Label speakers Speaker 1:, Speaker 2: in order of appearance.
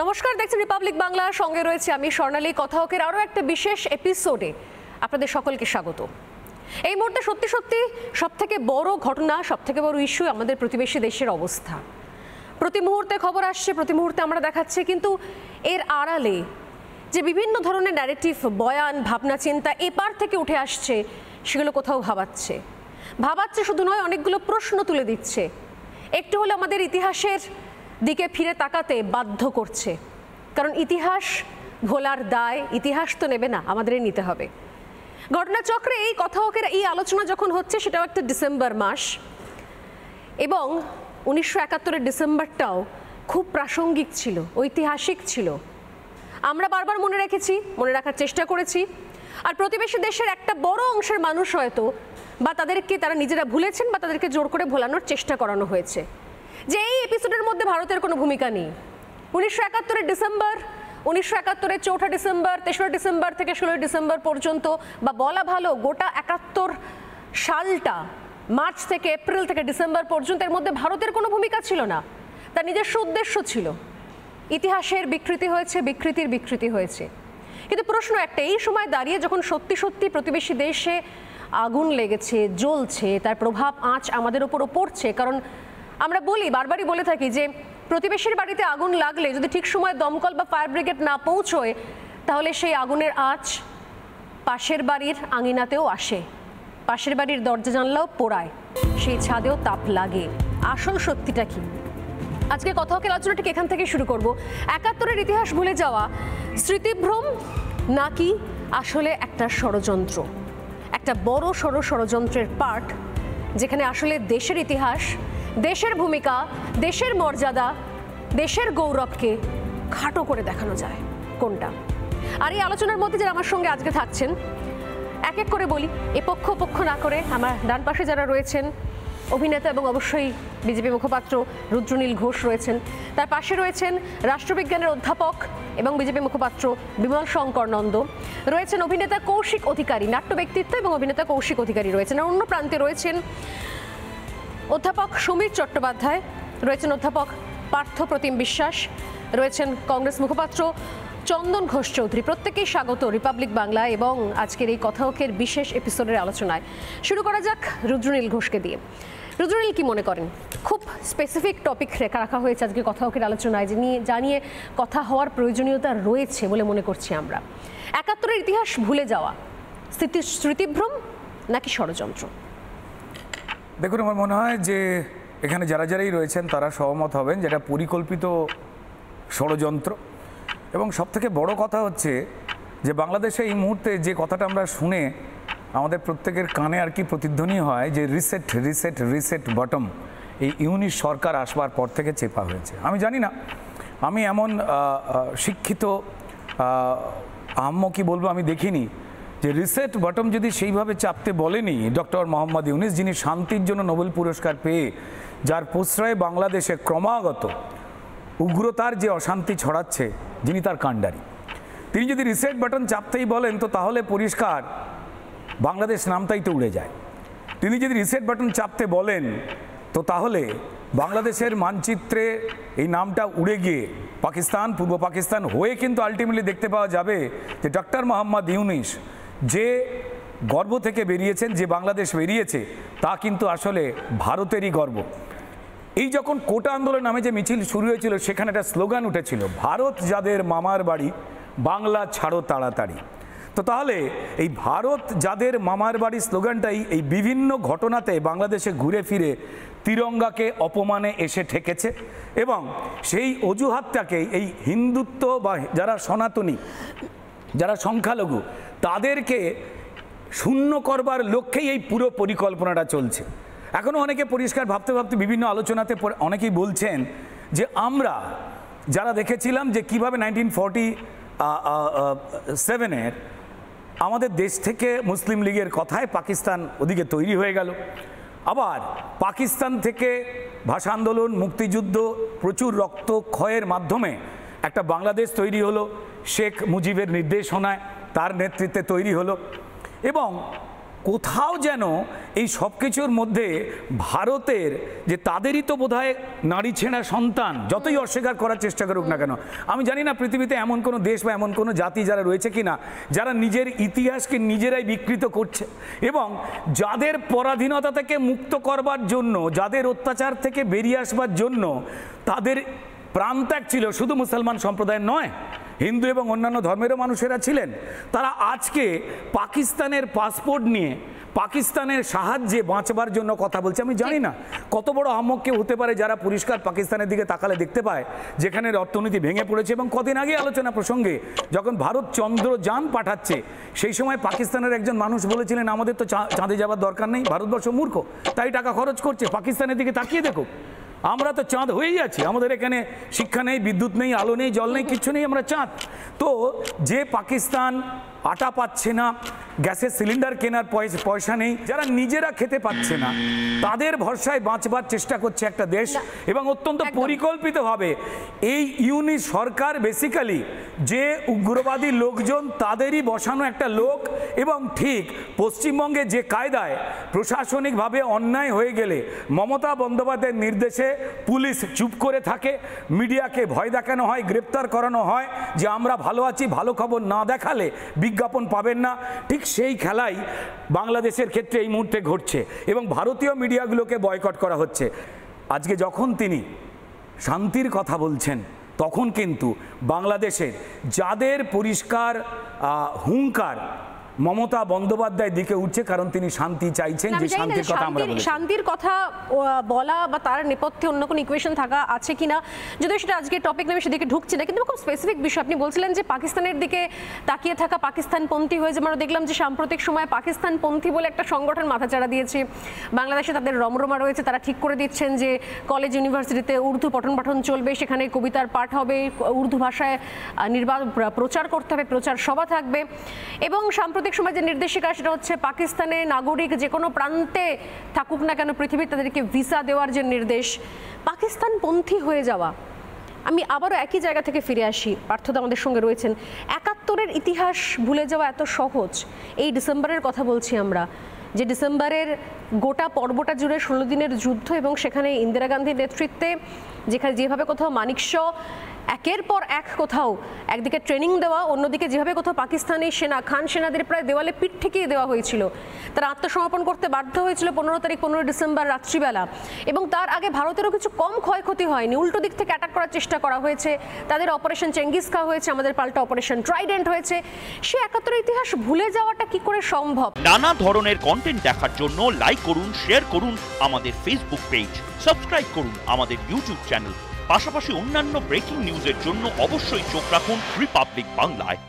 Speaker 1: নমস্কার, দেখছেন রিপাবলিক বাংলা, সঙ্গে রয়েছে আমি স্বর্ণালী। কথাহকের আরও একটা বিশেষ এপিসোডে আপনাদের সকলকে স্বাগত। এই মুহূর্তে সত্যি সত্যি সবথেকে বড় ঘটনা, সবথেকে বড় ইস্যু আমাদের প্রতিবেশী দেশের অবস্থা। প্রতি মুহূর্তে খবর আসছে, প্রতি মুহূর্তে আমরা দেখাচ্ছি, কিন্তু এর আড়ালে যে বিভিন্ন ধরনের ন্যারেটিভ, বয়ান, ভাবনা চিন্তা এপার থেকে উঠে আসছে, সেগুলো কোথাও ভাবাচ্ছে শুধু নয়, অনেকগুলো প্রশ্ন তুলে দিচ্ছে। একটু হলে আমাদের ইতিহাসের দিকে ফিরে তাকাতে বাধ্য করছে, কারণ ইতিহাস ভোলার দায় ইতিহাস তো নেবে না, আমাদেরই নিতে হবে। ঘটনাচক্রে এই কথাহকের এই আলোচনা যখন হচ্ছে, সেটাও একটা ডিসেম্বর মাস, এবং 1971-এর ডিসেম্বরটাও খুব প্রাসঙ্গিক ছিল, ঐতিহাসিক ছিল। আমরা বারবার মনে রেখেছি, মনে রাখার চেষ্টা করেছি, আর প্রতিবেশী দেশের একটা বড় অংশের মানুষ হয়তো বা তারা নিজেরা ভুলেছেন বা তাদেরকে জোর করে ভোলানোর চেষ্টা করানো হয়েছে যে এই এপিসোডের মধ্যে ভারতের কোনো ভূমিকা নেই। 1971-এর ডিসেম্বর, 1971-এর 4ঠা ডিসেম্বর, 3রা ডিসেম্বর থেকে 16 ডিসেম্বর পর্যন্ত, বা বলা ভালো গোটা 71 সালটা, মার্চ থেকে এপ্রিল থেকে ডিসেম্বর পর্যন্ত, এর মধ্যে ভারতের কোনো ভূমিকা ছিল না। তার নিজস্ব উদ্দেশ্য ছিল। ইতিহাসের বিকৃতি হয়েছে, বিকৃতি হয়েছে। কিন্তু প্রশ্ন একটা, এই সময় দাঁড়িয়ে যখন সত্যি সত্যি প্রতিবেশী দেশে আগুন লেগেছে, জ্বলছে, তার প্রভাব আঁচ আমাদের ওপরও পড়ছে। কারণ আমরা বারবারই বলে থাকি যে প্রতিবেশীর বাড়িতে আগুন লাগলে যদি ঠিক সময় দমকল বা ফায়ার ব্রিগেড না পৌঁছয়, তাহলে সেই আগুনের আঁচ পাশের বাড়ির আঙিনাতেও আসে, পাশের বাড়ির দরজা জানলাও পোড়ায়, সেই ছাদেও তাপ লাগে। আসল সত্যিটা কি? আজকে কথাহকের আলোচনা ঠিক এখান থেকে শুরু করব। 71-এর ইতিহাস ভুলে যাওয়া স্মৃতিভ্রম, নাকি আসলে একটা ষড়যন্ত্র, একটা বড় ষড়যন্ত্রের পার্ট, যেখানে আসলে দেশের ইতিহাস, দেশের ভূমিকা, দেশের মর্যাদা, দেশের গৌরবকে খাটো করে দেখানো যায় কোনটা? আর এই আলোচনার মধ্যে যারা আমার সঙ্গে আজকে থাকছেন, এক এক করে বলি, এ পক্ষ না করে আমার ডান পাশে যারা রয়েছেন, অভিনেতা এবং অবশ্যই বিজেপি মুখপাত্র রুদ্রনীল ঘোষ রয়েছেন। তার পাশে রয়েছেন রাষ্ট্রবিজ্ঞানের অধ্যাপক এবং বিজেপি মুখপাত্র বিমল শঙ্কর নন্দ, রয়েছেন অভিনেতা কৌশিক অধিকারী, নাট্য ব্যক্তিত্ব এবং অভিনেতা কৌশিক অধিকারী রয়েছেন। আর অন্য প্রান্তে রয়েছেন অধ্যাপক সমীর চট্টোপাধ্যায়, রয়েছেন অধ্যাপক পার্থ প্রতিম বিশ্বাস, রয়েছেন কংগ্রেস মুখপাত্র চন্দন ঘোষ চৌধুরী। প্রত্যেকেই স্বাগত রিপাবলিক বাংলা এবং আজকের এই কথাহকের বিশেষ এপিসোডের আলোচনায়। শুরু করা যাক রুদ্রনীল ঘোষকে দিয়ে। রুদ্রনীল, কি মনে করেন? খুব স্পেসিফিক টপিক রাখা হয়েছে আজকে কথাহকের আলোচনায়, জানিয়ে কথা হওয়ার প্রয়োজনীয়তা রয়েছে বলে মনে করছি আমরা। 71-এর ইতিহাস ভুলে যাওয়া স্মৃতিভ্রম নাকি ষড়যন্ত্র?
Speaker 2: দেখুন, আমার মনে হয় যে এখানে যারাই রয়েছেন তারা সহমত হবেন যেটা পরিকল্পিত ষড়যন্ত্র। এবং সবথেকে বড় কথা হচ্ছে যে বাংলাদেশে এই মুহূর্তে যে কথাটা আমরা শুনে আমাদের প্রত্যেকের কানে আর কি প্রতিধ্বনি হয় যে রিসেট বটম, এই ইউনিট সরকার আসবার পর থেকে চেপা হয়েছে। আমি জানি না, আমি এমন শিক্ষিত কি বলবো, আমি দেখিনি যে রিসেট বটম যদি সেইভাবে চাপতে বলেনি ডক্টর মোহাম্মদ ইউনূস, যিনি শান্তির জন্য নোবেল পুরস্কার পেয়ে, যার প্রশ্রয়ে বাংলাদেশে ক্রমাগত উগ্রতার যে অশান্তি ছড়াচ্ছে, যিনি তার কাণ্ডারি, তিনি যদি রিসেট বাটন চাপতেই বলেন, তো তাহলে পরিষ্কার বাংলাদেশ নামটাই তো উড়ে যায়। তিনি যদি রিসেট বাটন চাপতে বলেন, তো তাহলে বাংলাদেশের মানচিত্রে এই নামটা উড়ে গিয়ে পাকিস্তান, পূর্ব পাকিস্তান হয়ে কিন্তু আলটিমেটলি দেখতে পাওয়া যাবে যে ডক্টর মোহাম্মদ ইউনূস যে গর্ব থেকে বেরিয়েছেন, যে বাংলাদেশ বেরিয়েছে, তা কিন্তু আসলে ভারতেরই গর্ব। এই যখন কোটা আন্দোলন নামে যে মিছিল শুরু হয়েছিল, সেখানে একটা স্লোগান উঠেছিল, ভারত যাদের মামার বাড়ি, বাংলা ছাড়ো তাড়াতাড়ি। তো তাহলে এই ভারত যাদের মামার বাড়ি স্লোগানটাই এই বিভিন্ন ঘটনাতে বাংলাদেশে ঘুরে ফিরে তিরঙ্গাকে অপমানে এসে ঠেকেছে, এবং সেই অজুহাতটাকেই এই হিন্দুত্ব বা যারা সনাতনী, যারা সংখ্যালঘু, তাদেরকে শূন্য করবার লক্ষ্যেই এই পুরো পরিকল্পনাটা চলছে। এখনও অনেকে পরিষ্কার ভাবতে বিভিন্ন আলোচনাতে অনেকেই বলছেন যে আমরা যারা দেখেছিলাম যে কীভাবে 1947-এর আমাদের দেশ থেকে মুসলিম লীগের কথায় পাকিস্তান ওদিকে তৈরি হয়ে গেল, আবার পাকিস্তান থেকে ভাষা আন্দোলন, মুক্তিযুদ্ধ, প্রচুর রক্ত ক্ষয়ের মাধ্যমে একটা বাংলাদেশ তৈরি হলো, শেখ মুজিবের নির্দেশনায় তার নেতৃত্বে তৈরি হলো, এবং কোথাও যেন এই সব কিছুর মধ্যে ভারতের যে তাদেরই তো বোধহয় নারী ছেঁড়া সন্তান, যতই অস্বীকার করার চেষ্টা করুক না কেন, আমি জানি না পৃথিবীতে এমন কোনো দেশ বা এমন কোনো জাতি যারা রয়েছে কিনা যারা নিজের ইতিহাসকে নিজেরাই বিকৃত করছে এবং যাদের পরাধীনতা থেকে মুক্ত করবার জন্য, যাদের অত্যাচার থেকে বেরিয়ে আসবার জন্য তাদের প্রাণত্যাগ ছিল, শুধু মুসলমান সম্প্রদায়ের নয়, হিন্দু এবং অন্যান্য ধর্মেরও মানুষেরা ছিলেন। তারা আজকে পাকিস্তানের পাসপোর্ট নিয়ে পাকিস্তানের সাহায্যে বাঁচবার জন্য কথা বলছে। আমি জানি না কত বড় আহম্মক কেউ হতে পারে যারা পরিষ্কার পাকিস্তানের দিকে তাকালে দেখতে পায় যেখানে অর্থনীতি ভেঙে পড়েছে। এবং কদিন আগে আলোচনা প্রসঙ্গে যখন ভারত চন্দ্রযান পাঠাচ্ছে সেই সময় পাকিস্তানের একজন মানুষ বলেছিলেন আমাদের তো চাঁদে যাবার দরকার নেই, ভারতবর্ষ মূর্খ তাই টাকা খরচ করছে, পাকিস্তানের দিকে তাকিয়ে দেখো আমরা তো চাঁদ হয়েই আছি, আমাদের এখানে শিক্ষা নেই, বিদ্যুৎ নেই, আলো নেই, জল নেই, কিচ্ছু নেই, আমরা চাঁদ। তো যে পাকিস্তান আটা পাচ্ছে না, গ্যাসের সিলিন্ডার কেনার পয়সা নেই, যারা নিজেরা খেতে পাচ্ছে না তাদের ভরসায় বাঁচবার চেষ্টা করছে একটা দেশ এবং অত্যন্ত পরিকল্পিতভাবে এই ইউনিট সরকার বেসিক্যালি যে উগ্রবাদী লোকজন তাদেরই বসানো একটা লোক। এবং ঠিক পশ্চিমবঙ্গে যে কায়দায় প্রশাসনিকভাবে অন্যায় হয়ে গেলে মমতা বন্দ্যোপাধ্যায়ের নির্দেশে পুলিশ চুপ করে থাকে, মিডিয়াকে ভয় দেখানো হয়, গ্রেপ্তার করানো হয় যে আমরা ভালো আছি, ভালো খবর না দেখালে বিজ্ঞাপন পাবেন না, ঠিক সেই খেলাই বাংলাদেশের ক্ষেত্রে এই মুহূর্তে ঘটছে এবং ভারতীয় মিডিয়াগুলোকে বয়কট করা হচ্ছে। আজকে যখন তিনি শান্তির কথা বলছেন তখন কিন্তু বাংলাদেশের যাদের পরিষ্কার হুঙ্কার মমতা বন্দ্যোপাধ্যায়ের দিকে উঠছে, কারণ তিনি শান্তি চাইছেন, যে শান্তির কথা আমরা বলি।
Speaker 1: শান্তির কথা বলা বা তার নেপথ্যে অন্য কোনো ইকুয়েশন থাকা আছে কিনা, যদিও সেটা আজকে টপিক নেবে সেদিকে ঢুকছে না, কিন্তু খুব স্পেসিফিক বিষয় আপনি বলছিলেন যে পাকিস্তানের দিকে তাকিয়ে থাকা পাকিস্তানপন্থী হয়েছে। আমরা দেখলাম যে সাম্প্রতিক সময়ে পাকিস্তানপন্থী বলে একটা সংগঠন মাথাচাড়া দিয়েছে, বাংলাদেশে তাদের রমরমা রয়েছে, তারা ঠিক করে দিচ্ছেন যে কলেজ ইউনিভার্সিটিতে উর্দু পঠন পাঠন চলবে, সেখানে কবিতার পাঠ হবে, উর্দু ভাষায় প্রচার করতে হবে, প্রচার সভা থাকবে। এবং সাম্প্রতিক সময় যে নির্দেশিকা সেটা হচ্ছে পাকিস্তানের নাগরিক যে কোনো প্রান্তে থাকুক না কেন পৃথিবীর তাদেরকে ভিসা দেওয়ার যে নির্দেশ। পাকিস্তানপন্থী হয়ে যাওয়া, আমি আবারও একই জায়গা থেকে ফিরে আসি, পার্থদা আমাদের সঙ্গে রয়েছেন। ৭১-এর ইতিহাস ভুলে যাওয়া এত সহজ? এই ডিসেম্বরের কথা বলছি আমরা, যে ডিসেম্বরের গোটা পর্বটা জুড়ে 16 দিনের যুদ্ধ এবং সেখানে ইন্দিরা গান্ধীর নেতৃত্বে যেখানে যেভাবে কোথাও মানিক শ একের পর এক কোথাও একদিকে ট্রেনিং দেওয়া, অন্যদিকে যেভাবে কোথাও পাকিস্তানি সেনা খান সেনাদের প্রায় দেওয়ালে পিঠ ঠেকিয়ে দেওয়া হয়েছিল, তারা আত্মসমর্পণ করতে বাধ্য হয়েছিল 15 ডিসেম্বর রাত্রিবেলা। এবং তার আগে ভারতেরও কিছু কম ক্ষয়ক্ষতি হয়নি, উল্টো দিক থেকে অ্যাটাক করার চেষ্টা করা হয়েছে, তাদের অপারেশন চেঙ্গিস খা হয়েছে, আমাদের পাল্টা অপারেশন ট্রাইডেন্ট হয়েছে। সে ৭১-এর ইতিহাস ভুলে যাওয়াটা কি করে সম্ভব?
Speaker 3: নানা ধরনের কন্টেন্ট দেখার জন্য লাইক করুন, শেয়ার করুন আমাদের ফেসবুক পেজ, সাবস্ক্রাইব করুন আমাদের ইউটিউব চ্যানেল। পাশাপাশি অন্যান্য ব্রেকিং নিউজের জন্য অবশ্যই চোখ রাখুন রিপাবলিক বাংলায়।